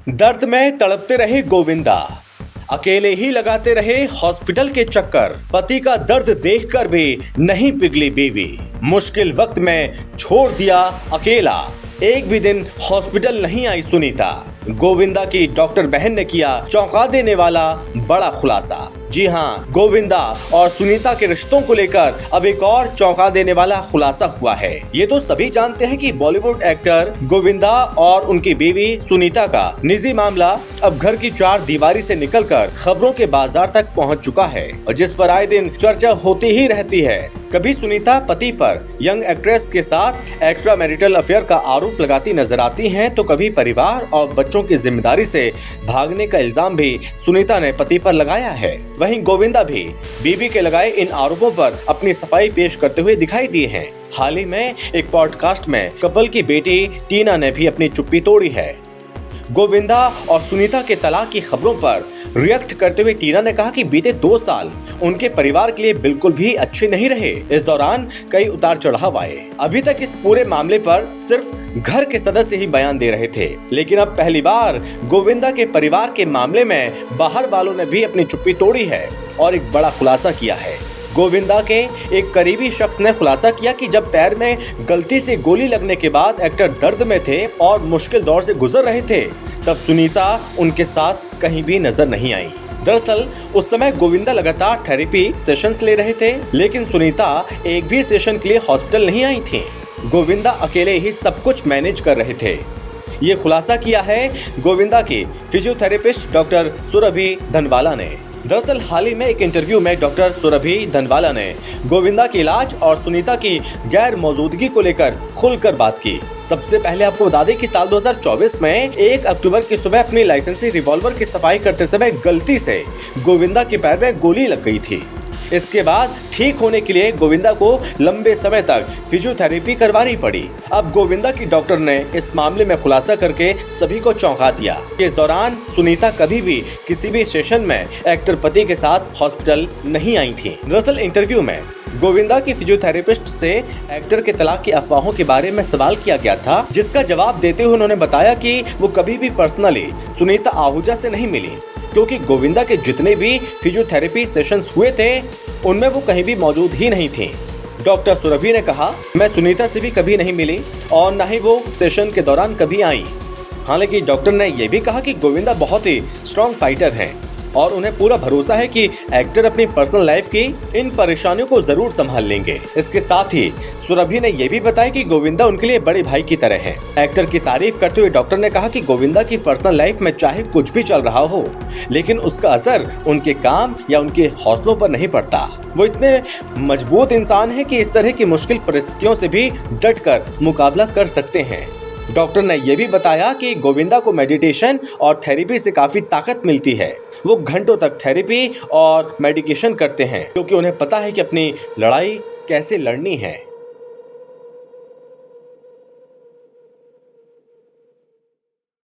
दर्द में तड़पते रहे गोविंदा, अकेले ही लगाते रहे हॉस्पिटल के चक्कर। पति का दर्द देखकर भी नहीं पिघली बीवी, मुश्किल वक्त में छोड़ दिया अकेला। एक भी दिन हॉस्पिटल नहीं आई सुनीता। गोविंदा की डॉक्टर बहन ने किया चौंका देने वाला बड़ा खुलासा। जी हाँ, गोविंदा और सुनीता के रिश्तों को लेकर अब एक और चौंका देने वाला खुलासा हुआ है। ये तो सभी जानते हैं कि बॉलीवुड एक्टर गोविंदा और उनकी बीवी सुनीता का निजी मामला अब घर की चार दीवारी से निकलकर खबरों के बाजार तक पहुंच चुका है और जिस पर आए दिन चर्चा होती ही रहती है। कभी सुनीता पति पर यंग एक्ट्रेस के साथ एक्स्ट्रा मैरिटल अफेयर का आरोप लगाती नजर आती हैं, तो कभी परिवार और बच्चों की जिम्मेदारी से भागने का इल्जाम भी सुनीता ने पति पर लगाया है। वहीं गोविंदा भी बीवी के लगाए इन आरोपों पर अपनी सफाई पेश करते हुए दिखाई दिए हैं। हाल ही में एक पॉडकास्ट में कपल की बेटी टीना ने भी अपनी चुप्पी तोड़ी है। गोविंदा और सुनीता के तलाक की खबरों पर रिएक्ट करते हुए टीना ने कहा कि बीते 2 साल उनके परिवार के लिए बिल्कुल भी अच्छे नहीं रहे। इस दौरान कई उतार चढ़ाव आए। अभी तक इस पूरे मामले पर सिर्फ घर के सदस्य ही बयान दे रहे थे, लेकिन अब पहली बार गोविंदा के परिवार के मामले में बाहर वालों ने भी अपनी चुप्पी तोड़ी है और एक बड़ा खुलासा किया है। गोविंदा के एक करीबी शख्स ने खुलासा किया कि जब पैर में गलती से गोली लगने के बाद एक्टर दर्द में थे और मुश्किल दौर से गुजर रहे थे, तब सुनीता उनके साथ कहीं भी नजर नहीं आई। दरअसल उस समय गोविंदा लगातार थेरेपी सेशंस ले रहे थे, लेकिन सुनीता एक भी सेशन के लिए हॉस्पिटल नहीं आई थी। गोविंदा अकेले ही सब कुछ मैनेज कर रहे थे। ये खुलासा किया है गोविंदा की फिजियोथेरेपिस्ट डॉक्टर सुरभि धनवाला ने। दरअसल हाल ही में एक इंटरव्यू में डॉक्टर सुरभि धनवाला ने गोविंदा के इलाज और सुनीता की गैर मौजूदगी को लेकर खुलकर बात की। सबसे पहले आपको बता दें कि साल 2024 में 1 अक्टूबर की सुबह अपनी लाइसेंसी रिवॉल्वर की सफाई करते समय गलती से गोविंदा के पैर में गोली लग गई थी। इसके बाद ठीक होने के लिए गोविंदा को लंबे समय तक फिजियोथेरेपी करवानी पड़ी। अब गोविंदा की डॉक्टर ने इस मामले में खुलासा करके सभी को चौंका दिया। इस दौरान सुनीता कभी भी किसी भी सेशन में एक्टर पति के साथ हॉस्पिटल नहीं आई थी। दरअसल इंटरव्यू में गोविंदा की फिजियोथेरेपिस्ट से एक्टर के तलाक की अफवाहों के बारे में सवाल किया गया था, जिसका जवाब देते हुए उन्होंने बताया कि वो कभी भी पर्सनली सुनीता आहूजा से नहीं मिली, क्योंकि गोविंदा के जितने भी फिजियोथेरेपी सेशंस हुए थे उनमें वो कहीं भी मौजूद ही नहीं थी। डॉक्टर सुरभि ने कहा, मैं सुनीता से भी कभी नहीं मिली और न ही वो सेशन के दौरान कभी आई। हालांकि डॉक्टर ने यह भी कहा कि गोविंदा बहुत ही स्ट्रॉन्ग फाइटर हैं और उन्हें पूरा भरोसा है कि एक्टर अपनी पर्सनल लाइफ की इन परेशानियों को जरूर संभाल लेंगे। इसके साथ ही सुरभि ने यह भी बताया कि गोविंदा उनके लिए बड़े भाई की तरह हैं। एक्टर की तारीफ करते हुए डॉक्टर ने कहा कि गोविंदा की पर्सनल लाइफ में चाहे कुछ भी चल रहा हो, लेकिन उसका असर उनके काम या उनके हौसलों पर नहीं पड़ता। वो इतने मजबूत इंसान है कि इस तरह की मुश्किल परिस्थितियों से भी डट कर मुकाबला कर सकते हैं। डॉक्टर ने यह भी बताया कि गोविंदा को मेडिटेशन और थेरेपी से काफी ताकत मिलती है। वो घंटों तक थेरेपी और मेडिकेशन करते हैं, क्योंकि उन्हें पता है कि अपनी लड़ाई कैसे लड़नी है।